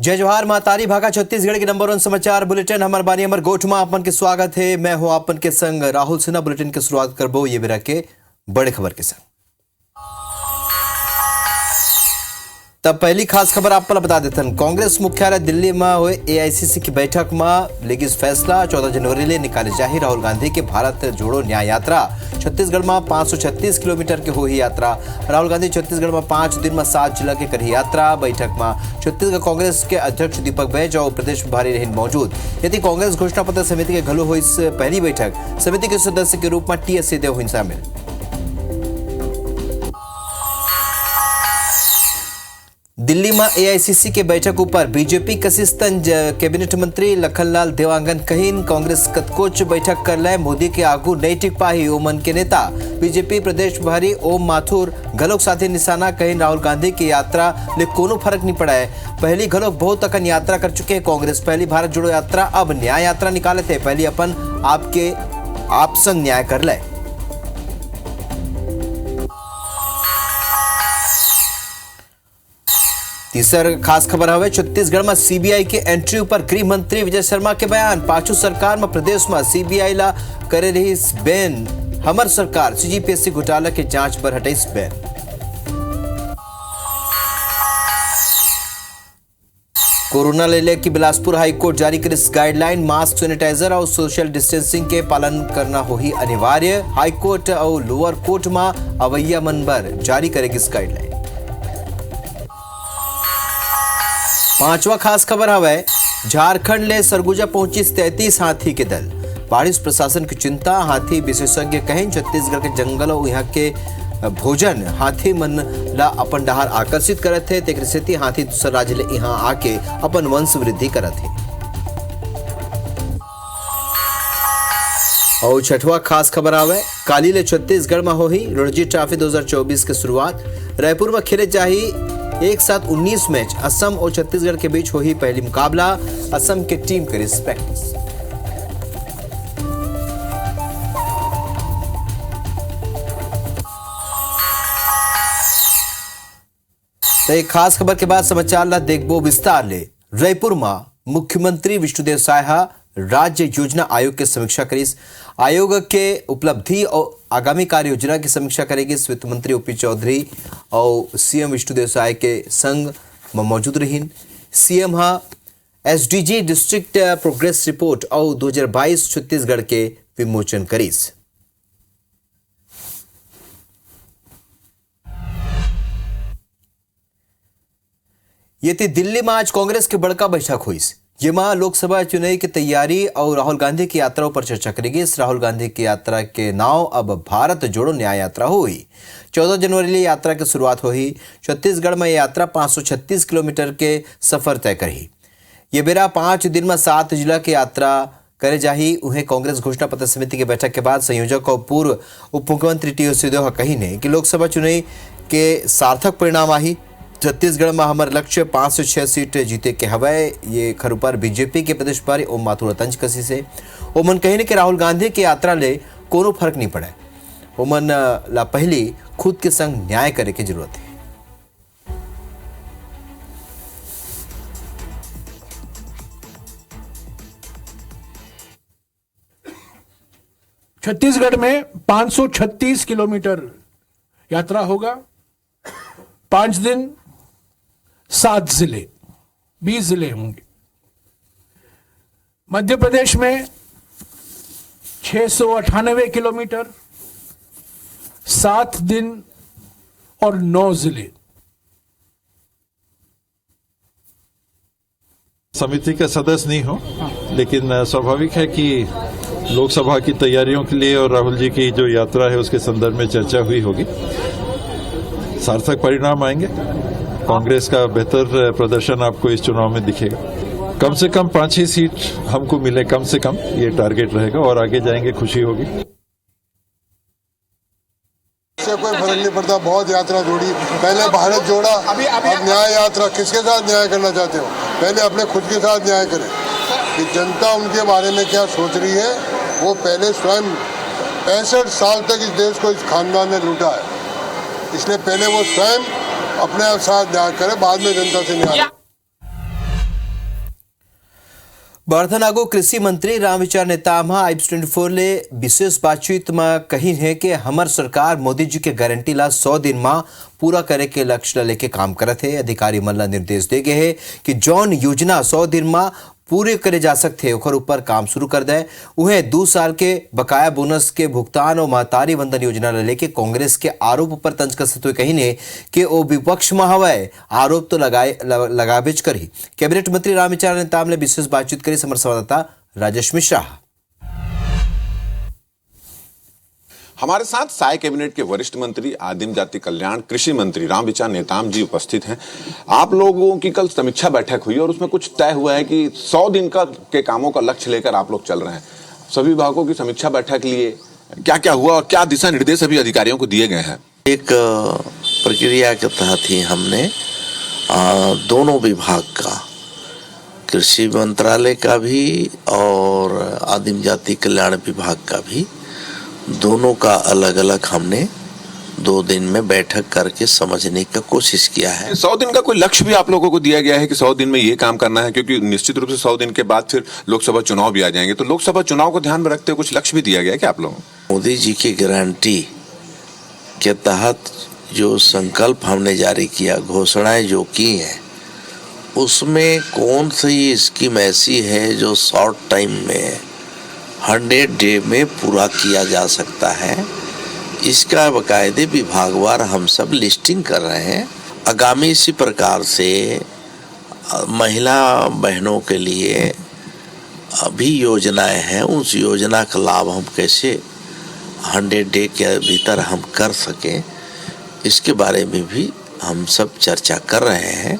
जय जवाहर मातारी भागा छत्तीसगढ़ के नंबर 1 समाचार बुलेटिन हमर बानी हमर गोठमा आपन के स्वागत है। मैं हूं आपन के संग राहुल सिन्हा। बुलेटिन के शुरुआत करबो ये बेरा के बड़े खबर के संग। तब पहली खास खबर आप बता देते हैं। कांग्रेस मुख्यालय दिल्ली में हुए एआईसीसी की बैठक में लेगी फैसला 14 जनवरी ले निकाले जाही राहुल गांधी के भारत जोड़ो न्याय यात्रा। छत्तीसगढ़ में 536 किलोमीटर की हुई यात्रा। राहुल गांधी छत्तीसगढ़ में 5 दिन में 7 जिला के करी यात्रा। बैठक में छत्तीसगढ़ कांग्रेस के अध्यक्ष दीपक बैज और प्रदेश प्रभारी रहे मौजूद। यदि कांग्रेस घोषणा पत्र समिति के घलो हुई पहली बैठक समिति के सदस्य के रूप में टीएस सिंहदेव हुई शामिल। दिल्ली में एआईसीसी के बैठक ऊपर बीजेपी कसिस्तंज कैबिनेट मंत्री लखनलाल देवांगन कहीन कांग्रेस कतकोच बैठक कर ले मोदी के आगू नहीं टिक पाही। ओमन के नेता बीजेपी प्रदेश प्रभारी ओम माथुर घलोक साथे निशाना कहीन राहुल गांधी की यात्रा ले कोनो फर्क नहीं पड़ा है। पहली घलोक बहुत अकन यात्रा कर चुके हैं कांग्रेस। पहली भारत जोड़ो यात्रा अब न्याय यात्रा निकाले थे। पहली अपन आपके आप संग न्याय कर ले। तीसर खास खबर हवे छत्तीसगढ़ में सीबीआई के एंट्री ऊपर गृह मंत्री विजय शर्मा के बयान। पाछू सरकार में प्रदेश में सीबीआई ला करे रही बैन। हमर सरकार सीजीपीएससी घोटाला के जांच पर हटे बैन। कोरोना ले लेके बिलासपुर हाईकोर्ट जारी कर गाइडलाइन। मास्क सैनिटाइजर और सोशल डिस्टेंसिंग के पालन करना हो ही अनिवार्य। हाईकोर्ट और लोअर कोर्ट में अवैया मनबर जारी करेगी इस गाइडलाइन। पांचवा खास खबर हवे झारखंड ले सरगुजा पहुंची 33 हाथी के दल। बारिश प्रशासन की चिंता। हाथी विशेषज्ञ कहें छत्तीसगढ़ के जंगल और यहाँ के भोजन हाथी मन ला अपन डहार आकर्षित करत थे। तेकर सेती हाथी दूसर राज्य ले यहाँ आके अपन वंश वृद्धि करत थे। और छठवा खास खबर आवे काली ले छत्तीसगढ़ में हो ही रणजी ट्रॉफी 2024 की शुरुआत। रायपुर में खेले जाही एक साथ 19 मैच। असम और छत्तीसगढ़ के बीच हो ही पहली मुकाबला। असम के टीम करे प्रैक्टिस। तो एक खास खबर के बाद समाचार ला देखबो विस्तार ले। रायपुर में मुख्यमंत्री विष्णुदेव साय राज्य योजना आयोग की समीक्षा करीस। आयोग के उपलब्धि और आगामी कार्य योजना की समीक्षा करेगी। वित्त मंत्री ओपी चौधरी और सीएम विष्णुदेव साय के संग में मौजूद रही। CM SDG district progress report और 2022 छत्तीसगढ़ के विमोचन करीस। ये थी दिल्ली में आज कांग्रेस की बड़का बैठक हुई। ये माह लोकसभा चुनाव की तैयारी और राहुल गांधी की यात्रा पर चर्चा करेगी। इस राहुल गांधी की यात्रा के नाव अब भारत जोड़ो न्याय यात्रा हुई। 14 जनवरी लिए यात्रा की शुरुआत हुई। छत्तीसगढ़ में यात्रा 536 किलोमीटर के सफर तय करी। ये बेरा 5 दिन में 7 जिला की यात्रा करे जाही। उन्हें कांग्रेस घोषणा पत्र समिति की बैठक के बाद संयोजक और पूर्व उप मुख्यमंत्री टीएस सिंहदेव कही ने कि लोकसभा चुनाव के सार्थक परिणाम आई। छत्तीसगढ़ में हमारे लक्ष्य 5 से 6 सीट जीते के हवाए। ये खर ऊपर बीजेपी के प्रदेश प्रभारी ओम माथुर तंज कसी से ओमन कहने के राहुल गांधी की यात्रा ले कोनो फर्क नहीं पड़े। ओमन ला पहली खुद के संग न्याय करे की जरूरत है। छत्तीसगढ़ में 536 किलोमीटर यात्रा होगा। 5 दिन 7 जिले 20 जिले होंगे। मध्य प्रदेश में 698 किलोमीटर 7 दिन और 9 जिले। समिति का सदस्य नहीं हो, लेकिन स्वाभाविक है कि लोकसभा की तैयारियों के लिए और राहुल जी की जो यात्रा है उसके संदर्भ में चर्चा हुई होगी। सार्थक परिणाम आएंगे। कांग्रेस का बेहतर प्रदर्शन आपको इस चुनाव में दिखेगा। कम से कम 5 सीट हमको मिले, कम से कम ये टारगेट रहेगा और आगे जाएंगे, खुशी होगी। इससे कोई फर्क नहीं पड़ता। बहुत यात्रा जोड़ी, पहले भारत जोड़ा, अब न्याय यात्रा। किसके साथ न्याय करना चाहते हो? पहले अपने खुद के साथ न्याय करें कि जनता उनके बारे में क्या सोच रही है। वो पहले स्वयं 65 साल तक इस देश को इस खानदान ने लूटा है, इसलिए पहले वो स्वयं अपने साथ न्याय करे, बाद में जनता से न्याय। वर्धनागो कृषि मंत्री रामविचार नेताम IPS24 ले विशेष बातचीत में कही है कि हमार सरकार मोदी जी के गारंटी ला 100 दिन में पूरा करे के लक्ष्य ला लेके काम करत है। अधिकारी मन ला निर्देश दे गए है कि जौन योजना 100 दिन में पूरे करे जा सकते ओकर ऊपर काम शुरू कर दे। उन्हें 2 साल के बकाया बोनस के भुगतान और महतारी वंदन योजना ला लेके कांग्रेस के आरोप पर तंज कसत हुए कही ने कि वो विपक्ष में हवाए आरोप तो लगाबेज करी। कैबिनेट मंत्री रामविचार नेताम ने विशेष बातचीत करी। समर संवाददाता राजेश मिश्रा। हमारे साथ साय कैबिनेट के वरिष्ठ मंत्री आदिम जाति कल्याण कृषि मंत्री रामविचार नेताम जी उपस्थित हैं। आप लोगों की कल समीक्षा बैठक हुई और उसमें कुछ तय हुआ है कि 100 दिन के कामों का लक्ष्य लेकर आप लोग चल रहे हैं। सभी विभागों की समीक्षा बैठक लिए क्या क्या हुआ और क्या दिशा निर्देश अभी अधिकारियों को दिए गए हैं? एक प्रक्रिया के तहत ही हमने दोनों विभाग का, कृषि मंत्रालय का भी और आदिम जाति कल्याण विभाग का भी, दोनों का अलग अलग हमने 2 दिन में बैठक करके समझने का कोशिश किया है। 100 दिन का कोई लक्ष्य भी आप लोगों को दिया गया है कि 100 दिन में ये काम करना है, क्योंकि निश्चित रूप से 100 दिन के बाद फिर लोकसभा चुनाव भी आ जाएंगे, तो लोकसभा चुनाव को ध्यान में रखते हुए कुछ लक्ष्य भी दिया गया है क्या आप लोगों को? मोदी जी की गारंटी के तहत जो संकल्प हमने जारी किया, घोषणाएं जो की हैं, उसमें कौन सी स्कीम ऐसी है जो शॉर्ट टाइम में 100 डे में पूरा किया जा सकता है, इसका बाकायदे विभागवार हम सब लिस्टिंग कर रहे हैं। आगामी इसी प्रकार से महिला बहनों के लिए अभी योजनाएं हैं, उस योजना का लाभ हम कैसे 100 डे के भीतर हम कर सकें, इसके बारे में भी हम सब चर्चा कर रहे हैं।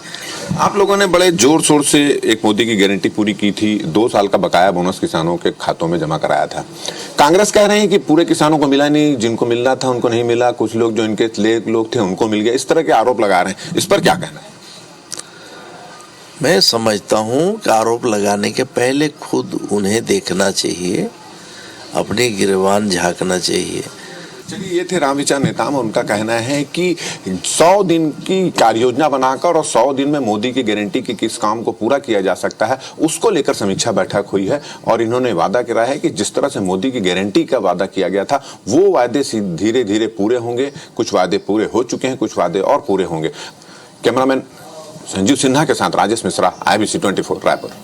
आप लोगों ने बड़े जोर शोर से एक मोदी की गारंटी पूरी की थी, 2 साल का बकाया बोनस किसानों के खातों में जमा कराया था। कांग्रेस कह रहे हैं कि पूरे किसानों को मिला नहीं, जिनको मिलना था उनको नहीं मिला, कुछ लोग जो इनके लोग थे उनको मिल गया, इस तरह के आरोप लगा रहे हैं। इस पर क्या कहना है? मैं समझता हूं कि आरोप लगाने के पहले खुद उन्हें देखना चाहिए, अपनी गिरबान झांकना चाहिए। चलिए, ये थे रामविचार नेताम और उनका कहना है कि 100 दिन की कार्य योजना बनाकर और 100 दिन में मोदी की गारंटी की किस काम को पूरा किया जा सकता है, उसको लेकर समीक्षा बैठक हुई है। और इन्होंने वादा किया है कि जिस तरह से मोदी की गारंटी का वादा किया गया था, वो वादे धीरे धीरे पूरे होंगे। कुछ वादे पूरे हो चुके हैं, कुछ वादे और पूरे होंगे। कैमरामैन संजीव सिन्हा के साथ राजेश मिश्रा, IBC24 रायपुर।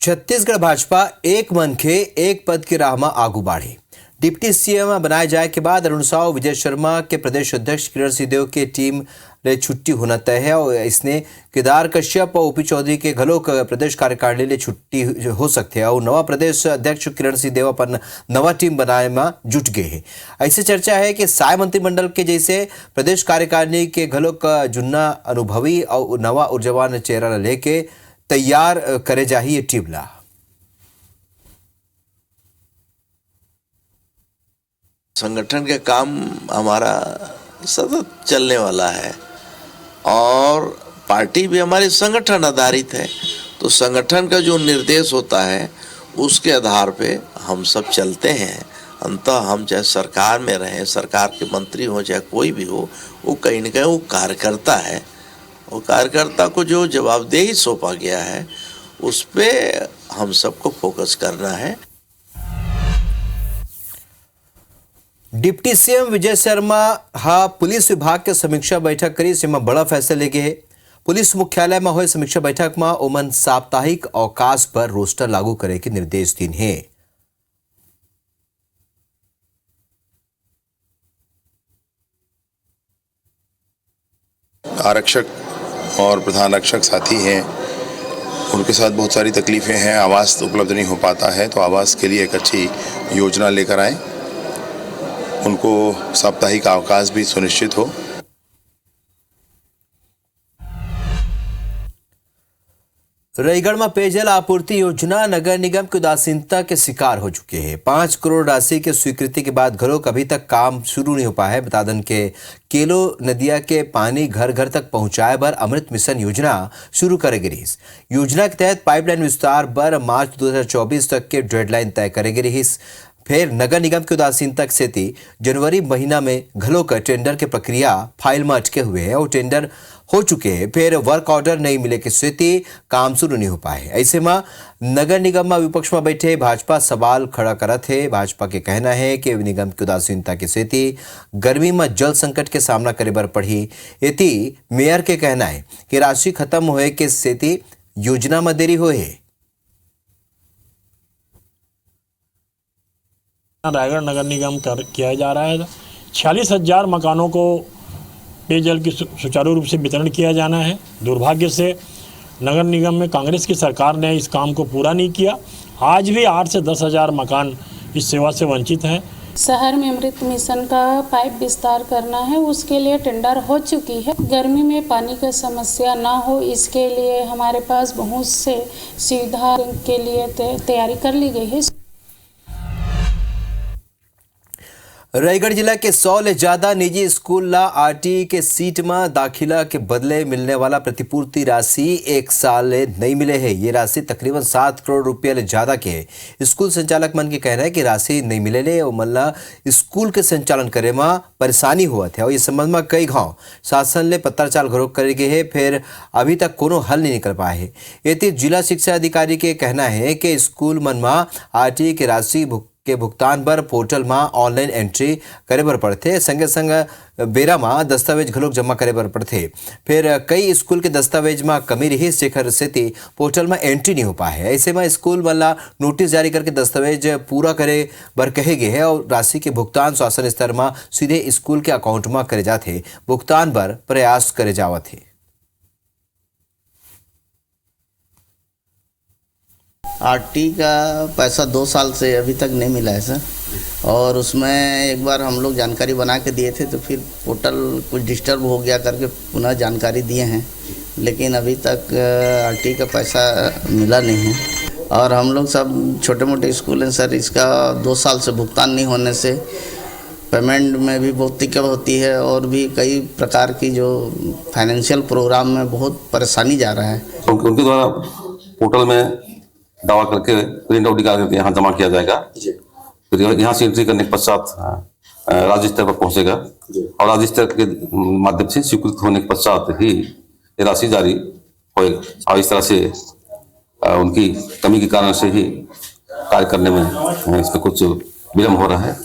छत्तीसगढ़ भाजपा एक मन के एक पद की राह में आगू बढ़ी। डिप्टी सीएम बनाए जाए के बाद अरुण साव, विजय शर्मा के प्रदेश अध्यक्ष किरण सिंहदेव के टीम ले छुट्टी होना तय है और इसने केदार कश्यप और ओपी चौधरी के घलों प्रदेश कार्यकारिणी ले छुट्टी हो सकते हैं और नवा प्रदेश अध्यक्ष किरण सिंहदेव अपन नवा टीम बनाए में जुट गए हैं। ऐसे चर्चा है कि साय मंत्रिमंडल के जैसे प्रदेश कार्यकारिणी के घलों का जुन्ना अनुभवी और नवा ऊर्जावान चेहरा लेके तैयार करे जाही टीम ला। संगठन का काम हमारा सतत चलने वाला है और पार्टी भी हमारी संगठन आधारित है, तो संगठन का जो निर्देश होता है उसके आधार पे हम सब चलते हैं। अंततः हम चाहे सरकार में रहें, सरकार के मंत्री हो चाहे कोई भी हो, वो कहीं न कहीं वो कार्यकर्ता है। और कार्यकर्ता को जो जवाबदेही सौंपा गया है उस पे हम सबको फोकस करना है। Deputy CM Vijay Sharma police विभाग के समीक्षा बैठक करी, इसमें बड़ा फैसला ले गए। पुलिस मुख्यालय में हुए समीक्षा बैठक में ओमन साप्ताहिक अवकाश पर रोस्टर लागू करे के निर्देश दिन है। आरक्षक और प्रधान रक्षक साथी हैं, उनके साथ बहुत सारी तकलीफ़ें हैं, आवास उपलब्ध नहीं हो पाता है, तो आवास के लिए एक अच्छी योजना लेकर आएं, उनको साप्ताहिक अवकाश भी सुनिश्चित हो। रायगढ़ में पेयजल आपूर्ति योजना नगर निगम की उदासीनता के शिकार हो चुके हैं। 5 करोड़ राशि के स्वीकृति के बाद घरों अभी तक काम शुरू नहीं हो पाया है। बता दें के केलो नदिया के पानी घर घर तक पहुंचाए पर अमृत मिशन योजना शुरू करेगी रही। योजना के तहत पाइपलाइन विस्तार पर मार्च 2024 तक के डेडलाइन तय करेगी रही। फिर नगर निगम की उदासीनता के सेती जनवरी महीना में घलो का टेंडर के प्रक्रिया फाइल में अटके हुए हैं और टेंडर हो चुके हैं, फिर वर्क ऑर्डर नहीं मिले के स्थिति काम शुरू नहीं हो पाए। ऐसे में नगर निगम में विपक्ष में बैठे भाजपा सवाल खड़ा करत है। भाजपा के कहना है कि निगम की उदासीनता के स्थिति गर्मी में जल संकट के सामना करे बर पड़ी। इति मेयर के कहना है कि राशि खत्म होए के स्थिति योजना में देरी हुए है। रायगढ़ नगर निगम किया जा रहा है। 46,000 मकानों को पेयजल की सुचारू रूप से वितरण किया जाना है। दुर्भाग्य से नगर निगम में कांग्रेस की सरकार ने इस काम को पूरा नहीं किया। आज भी 8 से 10,000 मकान इस सेवा से वंचित हैं। शहर में अमृत मिशन का पाइप विस्तार करना है, उसके लिए टेंडर हो चुकी है। गर्मी में पानी की समस्या ना हो इसके लिए हमारे पास बहुत से सुविधा के लिए तैयारी कर ली गई है। रायगढ़ जिला के 100 ले ज्यादा निजी स्कूल ला आरटी के सीट में दाखिला के बदले मिलने वाला प्रतिपूर्ति राशि 1 साल ले नहीं मिले है। ये राशि तकरीबन 7 करोड़ रुपया ले ज्यादा के है। स्कूल संचालक मन के कहना है कि राशि नहीं मिले ले और मल्ला स्कूल के संचालन करे में परेशानी हुआ है और इस संबंध में कई गांव शासन ले पत्राचार घरों करे गए है, फिर अभी तक कोनो हल नहीं निकल पाए है। ये जिला शिक्षा अधिकारी के कहना है कि स्कूल मन में आरटी के राशि के भुगतान पर पोर्टल में ऑनलाइन एंट्री करे बर पड़ते, संगे संग बेरा में दस्तावेज घलोक जमा करे बर पड़ते। फिर कई स्कूल के दस्तावेज में कमी रही शेखर सेती पोर्टल में एंट्री नहीं हो पाए है। ऐसे में स्कूल वाला नोटिस जारी करके दस्तावेज पूरा करे बर कहे गए है और राशि के भुगतान शासन स्तर में सीधे स्कूल के अकाउंट में करे जाते, भुगतान पर प्रयास करे जावत है। आरटी का पैसा 2 साल से अभी तक नहीं मिला है सर, और उसमें एक बार हम लोग जानकारी बना के दिए थे तो फिर पोर्टल कुछ डिस्टर्ब हो गया करके पुनः जानकारी दिए हैं, लेकिन अभी तक आरटी का पैसा मिला नहीं है। और हम लोग सब छोटे मोटे स्कूल हैं सर, इसका 2 साल से भुगतान नहीं होने से पेमेंट में भी बहुत दिक्कत होती है और भी कई प्रकार की जो फाइनेंशियल प्रोग्राम में बहुत परेशानी जा रहा है। उनके द्वारा पोर्टल में दावा करके प्रिंट आउट निकाल करके यहाँ जमा किया जाएगा, फिर यहाँ से एंट्री करने के पश्चात राज्य स्तर पर पहुँचेगा और राज्य स्तर के माध्यम से स्वीकृत होने के पश्चात ही ये राशि जारी होएगा। और इस तरह से उनकी कमी के कारण से ही कार्य करने में इसमें कुछ विलम्ब हो रहा है।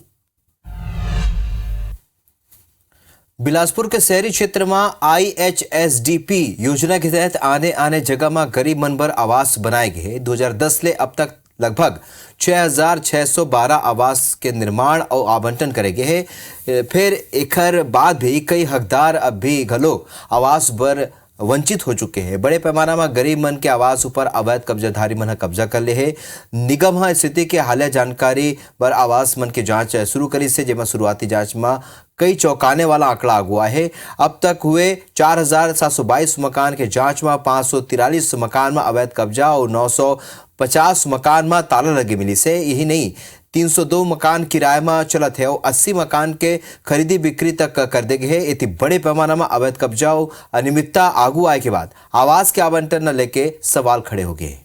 बिलासपुर के शहरी क्षेत्र में IHSDP योजना के तहत आने जगह में गरीब मन बर आवास बनाए गए। 2010 ले अब तक लगभग 6,612 आवास के निर्माण और आवंटन करे गए हैं। फिर एकर बाद भी कई हकदार अब भी घलो आवास बर वंचित हो चुके हैं। बड़े पैमाना में गरीब मन के आवास ऊपर अवैध कब्जाधारी मन कब्जा कर ले है। निगम स्थिति के हालिया जानकारी पर आवास मन की जांच शुरू करी से, जेमा शुरुआती जांच में कई चौंकाने वाला आंकड़ा अगुआ है। अब तक हुए 4,722 मकान के जांच में 543 मकान में अवैध कब्जा और 950 मकान में ताला लगे मिली से। यही नहीं, 302 मकान किराए में चलत है और 80 मकान के खरीदी बिक्री तक कर दे गए। इतनी बड़े पैमाना में अवैध कब्जा और अनियमितता आगू आए के बाद आवास के आवंटन न लेके सवाल खड़े हो गए।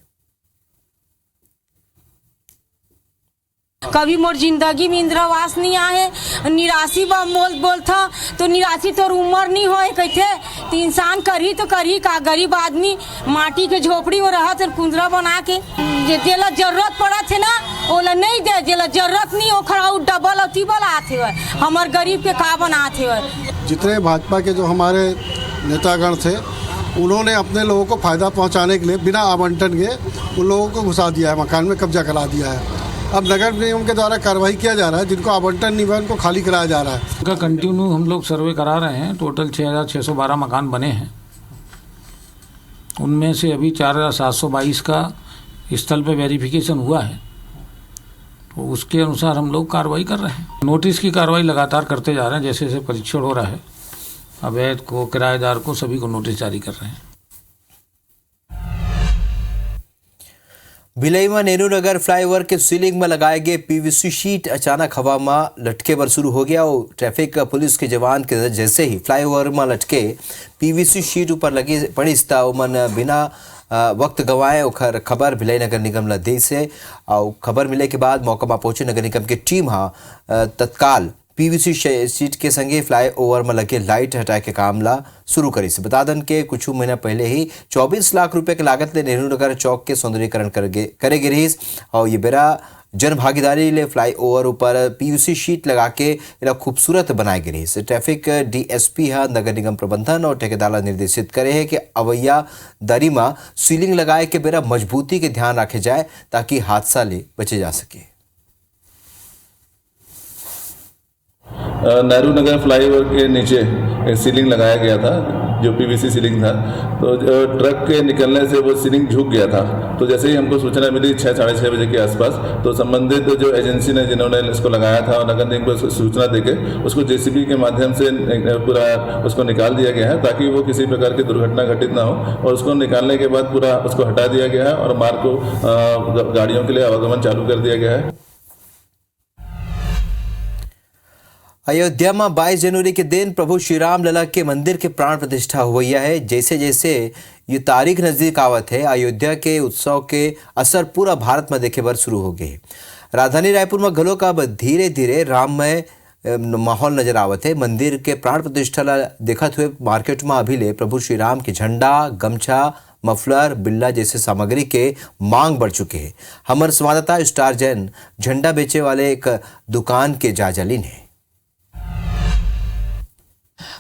कभी मोर जिंदगी में इंदिरा आवास नहीं आए, निराशी बोल था तो निराशी तो उम्र नहीं होए कहते तो इंसान करी तो करी का। गरीब आदमी माटी के झोपड़ी में रहा तो कुंदरा बना के जेला जरूरत पड़ा थे ना ओला नहीं दे, जेला जरूरत नहीं ओखरा डबल और ट्रिपल आते हुए हमार गरीब के का बनाते हुए। जितने भाजपा के जो हमारे नेतागण थे उन्होंने अपने लोगों को फायदा पहुंचाने के लिए बिना आवंटन के उन लोगों को घुसा दिया है, मकान में कब्जा करा दिया है। अब नगर निगम के द्वारा कार्रवाई किया जा रहा है, जिनको आवंटन नहीं हुआ उनको खाली कराया जा रहा है। उनका कंटिन्यू हम लोग सर्वे करा रहे हैं। टोटल 6,612 मकान बने हैं, उनमें से अभी 4,722 का स्थल पे वेरिफिकेशन हुआ है, तो उसके अनुसार हम लोग कार्रवाई कर रहे हैं। नोटिस की कार्रवाई लगातार करते जा रहे हैं, जैसे जैसे परीक्षण हो रहा है अवैध को, किराएदार को, सभी को नोटिस जारी कर रहे हैं। भिलाई में नेहरू नगर फ्लाईओवर के सीलिंग में लगाए गए PVC शीट अचानक हवा में लटके बर शुरू हो गया और ट्रैफिक पुलिस के जवान के जैसे ही फ्लाईओवर में लटके PVC शीट ऊपर लगी पड़ी मन बिना वक्त गंवाए और खबर भिलाई नगर निगम ला दी से और खबर मिले के बाद मौका पर पहुंचे नगर निगम की टीम तत्काल पीवीसी शीट के संगे फ्लाई ओवर में लगे लाइट हटाए के काम ला शुरू करी से बता दन के कुछ महीना पहले ही 24 लाख रुपए के लागत ले नेहरू नगर चौक के सौंदर्यीकरण करे गिरी और ये बेरा जन भागीदारी ले फ्लाई ओवर ऊपर पीवीसी शीट लगा के इला खूबसूरत बनाए गिरी से ट्रैफिक डीएसपी नगर निगम प्रबंधन और ठेकेदार निर्देशित करे है कि अवैया दरी में सीलिंग लगाए के बेरा मजबूती के ध्यान रखे जाए ताकि हादसा ले बचे जा सके। नेहरू नगर फ्लाईओवर के नीचे एक सीलिंग लगाया गया था जो पीवीसी सीलिंग था, तो ट्रक के निकलने से वो सीलिंग झुक गया था। तो जैसे ही हमको सूचना मिली 6-6:30 बजे के आसपास, तो संबंधित जो एजेंसी ने जिन्होंने इसको लगाया था और नगर निगम को सूचना देके उसको जेसीबी के माध्यम से पूरा उसको निकाल दिया गया है ताकि वो किसी प्रकार की दुर्घटना घटित ना हो। और उसको निकालने के बाद पूरा उसको हटा दिया गया है और मार्ग को गाड़ियों के लिए आवागमन चालू कर दिया गया है। अयोध्या में 22 जनवरी के दिन प्रभु श्री राम लला के मंदिर के प्राण प्रतिष्ठा हुई है। जैसे जैसे ये तारीख नजदीक आवत है, अयोध्या के उत्सव के असर पूरा भारत में देखे बर शुरू हो गए। राजधानी रायपुर में घलो का अब धीरे धीरे राममय माहौल नजर आवत है। मंदिर के प्राण प्रतिष्ठा ला देखत हुए मार्केट में अभी ले प्रभु श्री राम के झंडा, गमछा, मफलर, बिल्ला जैसे सामग्री के मांग बढ़ चुके हैं। हमारे संवाददाता स्टार जैन झंडा बेचे वाले एक दुकान के जायजा लीन है।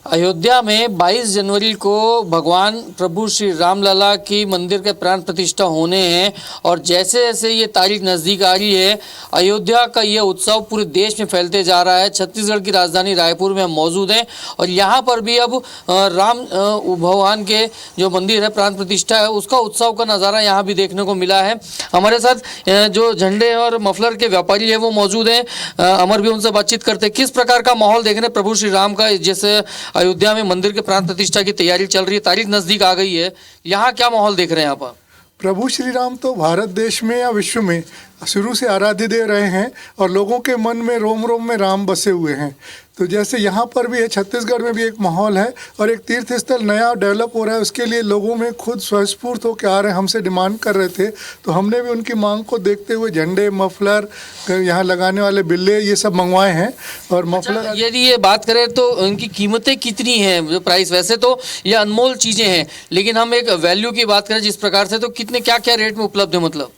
अयोध्या में 22 जनवरी को भगवान प्रभु श्री रामलला की मंदिर के प्राण प्रतिष्ठा होने हैं और जैसे जैसे ये तारीख नज़दीक आ रही है, अयोध्या का ये उत्सव पूरे देश में फैलते जा रहा है। छत्तीसगढ़ की राजधानी रायपुर में हम मौजूद हैं और यहाँ पर भी अब राम भगवान के जो मंदिर है प्राण प्रतिष्ठा है उसका उत्सव का नज़ारा यहाँ भी देखने को मिला है। हमारे साथ जो झंडे और मफलर के व्यापारी है वो मौजूद हैं। अमर भी उनसे बातचीत करते किस प्रकार का माहौल देख रहे हैं प्रभु श्री राम का। जैसे अयोध्या में मंदिर के प्राण प्रतिष्ठा की तैयारी चल रही है, तारीख नजदीक आ गई है, यहाँ क्या माहौल देख रहे हैं आप? प्रभु श्री राम तो भारत देश में या विश्व में शुरू से आराध्य देव रहे हैं और लोगों के मन में रोम रोम में राम बसे हुए हैं। तो जैसे यहाँ पर भी है, छत्तीसगढ़ में भी एक माहौल है और एक तीर्थ स्थल नया डेवलप हो रहा है। उसके लिए लोगों में खुद स्वस्फूर्त होकर आ रहे हैं, हमसे डिमांड कर रहे थे, तो हमने भी उनकी मांग को देखते हुए झंडे, मफलर, यहाँ लगाने वाले बिल्ले ये सब मंगवाए हैं। और मफलर यदि ये बात करें तो इनकी कीमतें कितनी हैं? जो प्राइस, वैसे तो ये अनमोल चीज़ें हैं लेकिन हम एक वैल्यू की बात करें जिस प्रकार से, तो कितने क्या क्या रेट में उपलब्ध है? मतलब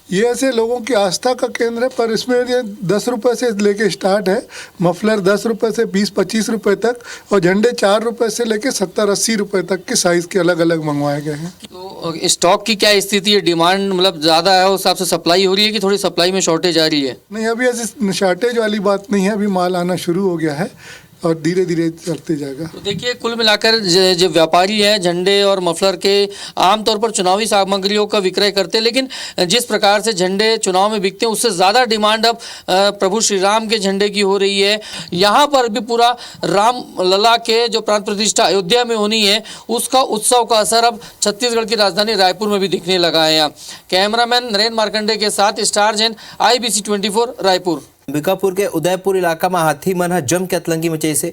ये ऐसे लोगों की आस्था का केंद्र है, पर इसमें ये 10 रुपये से लेके स्टार्ट है। मफलर 10 रुपये से 20-25 रुपये तक और झंडे 4 रुपये से लेके 70-80 रुपये तक के साइज़ के अलग अलग मंगवाए गए हैं। तो स्टॉक की क्या स्थिति है? डिमांड मतलब ज़्यादा है उस हिसाब से सप्लाई हो रही है कि थोड़ी सप्लाई में शॉर्टेज आ रही है? नहीं, अभी ऐसी शॉर्टेज वाली बात नहीं है, अभी माल आना शुरू हो गया है और धीरे धीरे चलते जाएगा। तो देखिए, कुल मिलाकर जो व्यापारी हैं झंडे और मफलर के आमतौर पर चुनावी सामग्रियों का विक्रय करते हैं, लेकिन जिस प्रकार से झंडे चुनाव में बिकते हैं उससे ज़्यादा डिमांड अब प्रभु श्री राम के झंडे की हो रही है। यहाँ पर भी पूरा राम लला के जो प्राण प्रतिष्ठा अयोध्या में होनी है उसका उत्सव का असर अब छत्तीसगढ़ की राजधानी रायपुर में भी दिखने लगा है। कैमरामैन नरेंद्र मार्कंडे के साथ स्टार जैन, IBC 24 रायपुर। अंबिकापुर के उदयपुर इलाका में हाथी मन जम के अतलंगी मचे से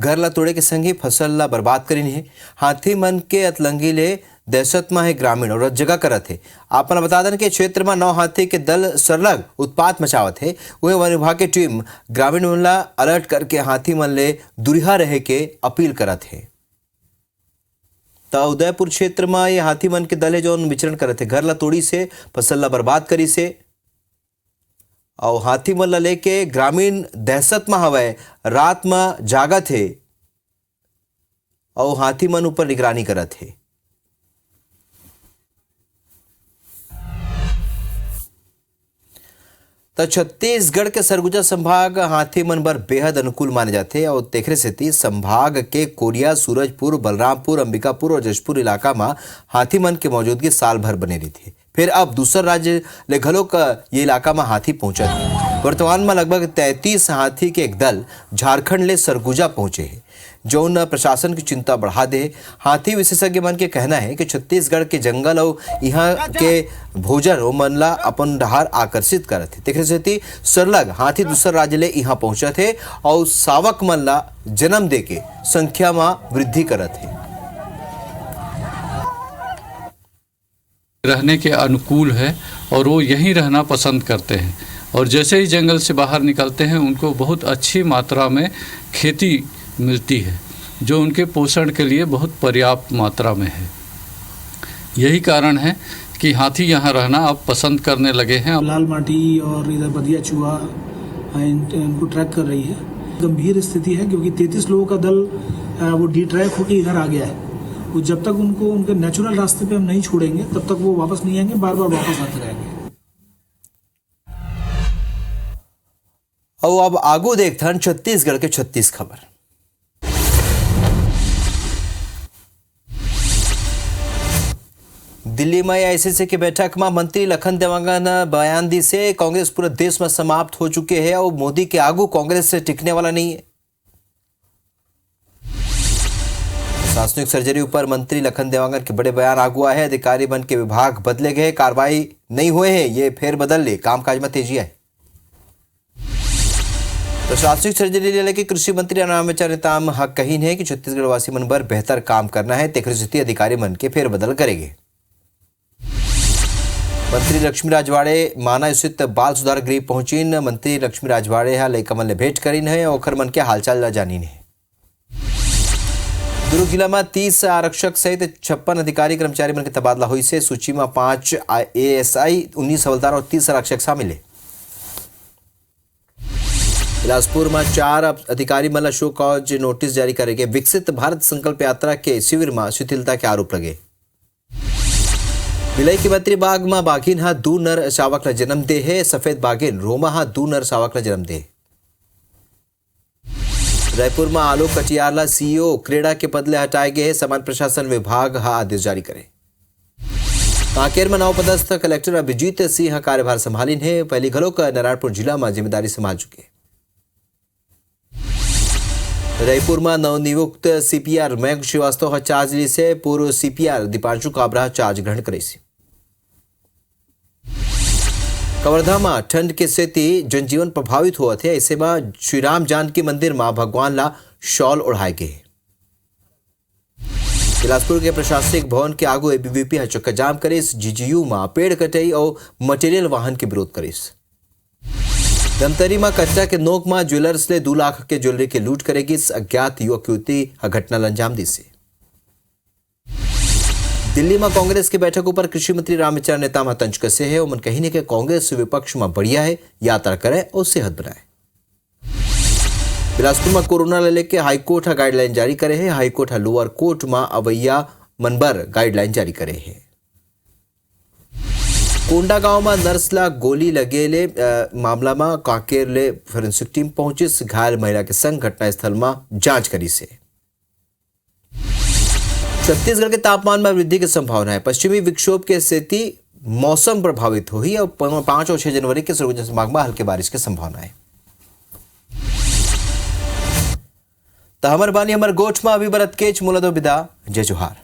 घर ला तोड़े के संगे फसल ला बर्बाद करीन है। हाथी मन के अतलंगी ले दहशत में है ग्रामीण और जगह करत है। आपने बता दें कि क्षेत्र में 9 हाथी के दल सरलग उत्पात मचावत है। वही वन विभाग की टीम ग्रामीण मन ला अलर्ट करके हाथी मन ले दुरिहा रहे के अपील करत है। तो उदयपुर क्षेत्र में ये हाथी मन के दल है जो विचरण करत है, घर ला तोड़ी से फसल ला बर्बाद करी से और हाथी मन ला लेके ग्रामीण दहशत में हवे, रात में जागत है और हाथी मन ऊपर निगरानी करत है। तो छत्तीसगढ़ के सरगुजा संभाग हाथी मन बर बेहद अनुकूल माने जाते और तेखरे सेती संभाग के कोरिया, सूरजपुर, बलरामपुर, अंबिकापुर और जशपुर इलाका में हाथी मन की मौजूदगी साल भर बने रही थी। फिर अब दूसरा राज्य ले घलो का ये इलाका में हाथी पहुंचा है। वर्तमान में लगभग 33 हाथी के एक दल झारखंड ले सरगुजा पहुंचे हैं, जो न प्रशासन की चिंता बढ़ा दे। हाथी विशेषज्ञ मन के कहना है कि छत्तीसगढ़ के जंगल और यहाँ के भोजन ओ मन ला अपन डहार आकर्षित करत थे। तेखरे सेती सरलग हाथी दूसरा राज्य ले यहाँ पहुंचा थे और सावक मन ला जन्म दे के संख्या में वृद्धि करत है। रहने के अनुकूल है और वो यहीं रहना पसंद करते हैं। और जैसे ही जंगल से बाहर निकलते हैं उनको बहुत अच्छी मात्रा में खेती मिलती है जो उनके पोषण के लिए बहुत पर्याप्त मात्रा में है। यही कारण है कि हाथी यहाँ रहना अब पसंद करने लगे हैं। लाल माटी और इधर बदिया चूहा इनको ट्रैक कर रही है। गंभीर स्थिति है क्योंकि 33 लोगों का दल वो डिट्रैक होकर इधर आ गया है। वो जब तक उनको उनके नेचुरल रास्ते पे हम नहीं छोड़ेंगे तब तक वो वापस नहीं आएंगे, बार बार वापस आते रहेंगे। और अब आगू देखथन छत्तीसगढ़ के 36 खबर। दिल्ली में आईसीसी की बैठक में मंत्री लखन देवांगन ने बयान दी से कांग्रेस पूरे देश में समाप्त हो चुके हैं और मोदी के आगू कांग्रेस से टिकने वाला नहीं है। प्रशासनिक सर्जरी ऊपर मंत्री लखन देवांगन के बड़े बयान आगू आए हैं। अधिकारी बन के विभाग बदले गए, कार्रवाई नहीं हुए हैं, ये फेर बदल ले, कामकाज में तेजी है। प्रशासनिक सर्जरी लेके कृषि मंत्री रामविचार नेताम हक कहीन है कि छत्तीसगढ़ वासी मन पर बेहतर काम करना है, तेखर स्थिति अधिकारी मन के फेर बदल करेंगे। मंत्री लक्ष्मी राजवाड़े माना स्थित बाल सुधार गृह पहुंचीन। मंत्री लक्ष्मी राजवाड़े लइका मन ले भेंट करीन है, ओखर मन के हालचाल जानीन है। दुर्ग जिला में 30 आरक्षक सहित 56 अधिकारी कर्मचारी मन के तबादला हुई से सूची में 5 ASI, 19 हवलदार और 30 आरक्षक शामिल है। बिलासपुर में 4 अधिकारी मन शो कॉज नोटिस जारी करेंगे। विकसित भारत संकल्प यात्रा के शिविर में शिथिलता के आरोप लगे। भिलाई के बत्री बाग में बाघिन हा 2 नर शावक ने जन्म दे है। सफेद बाघिन रोमा हा 2 नर शावक ने जन्म दे। रायपुर में आलोक कटियारला CEO क्रीड़ा के पद ले हटाए गए हैं। सामान्य प्रशासन विभाग हा आदेश जारी करे। कांकेर में नवपदस्थ कलेक्टर अभिजीत सिंह कार्यभार संभालीन है। पहली घलोक नारायणपुर जिला में जिम्मेदारी संभाल चुके। रायपुर में नवनियुक्त CPR मयंक श्रीवास्तव चार्ज ली से पूर्व CPR दीपांशु काबरा चार्ज ग्रहण करे। कवर्धा में ठंड के सेती जनजीवन प्रभावित हुआ थे। ऐसे में श्रीराम जानकी मंदिर में भगवान ला शॉल ओढ़ाए गए। बिलासपुर के प्रशासनिक भवन के आगू ABVP चक्का जाम करे। GGU में पेड़ कटाई और मटेरियल वाहन के विरोध करे। धमतरी में कच्चा के नोक में ज्वेलर्स ले 2 लाख के ज्वेलरी के लूट करेगी। अज्ञात युवक युवती घटना अंजाम दी से। दिल्ली में कांग्रेस की बैठक पर कृषि मंत्री रामविचार नेताम तंज कसे है। उमन कही ने कि कांग्रेस विपक्ष में बढ़िया है, यात्रा करे और सेहत बनाए। बिलासपुर में कोरोना ले लेके हाईकोर्ट गाइडलाइन जारी करे है। हाईकोर्ट लोअर कोर्ट में अवैया मनबर गाइडलाइन जारी करे है। कोंडा गांव में नर्स ला गोली लगेले मामला में कांकेर ले फोरेंसिक टीम पहुंची। घायल महिला के संग घटनास्थल में जांच करी से। छत्तीसगढ़ के तापमान में वृद्धि की संभावना है। पश्चिमी विक्षोभ के स्थिति मौसम प्रभावित हुई और 5 और 6 जनवरी के सरगुजा संभाग में हल्की बारिश की संभावना है। तो हमर बानी हमर गोठ में अभी बरत केच मुला दो विदा। जय जोहार।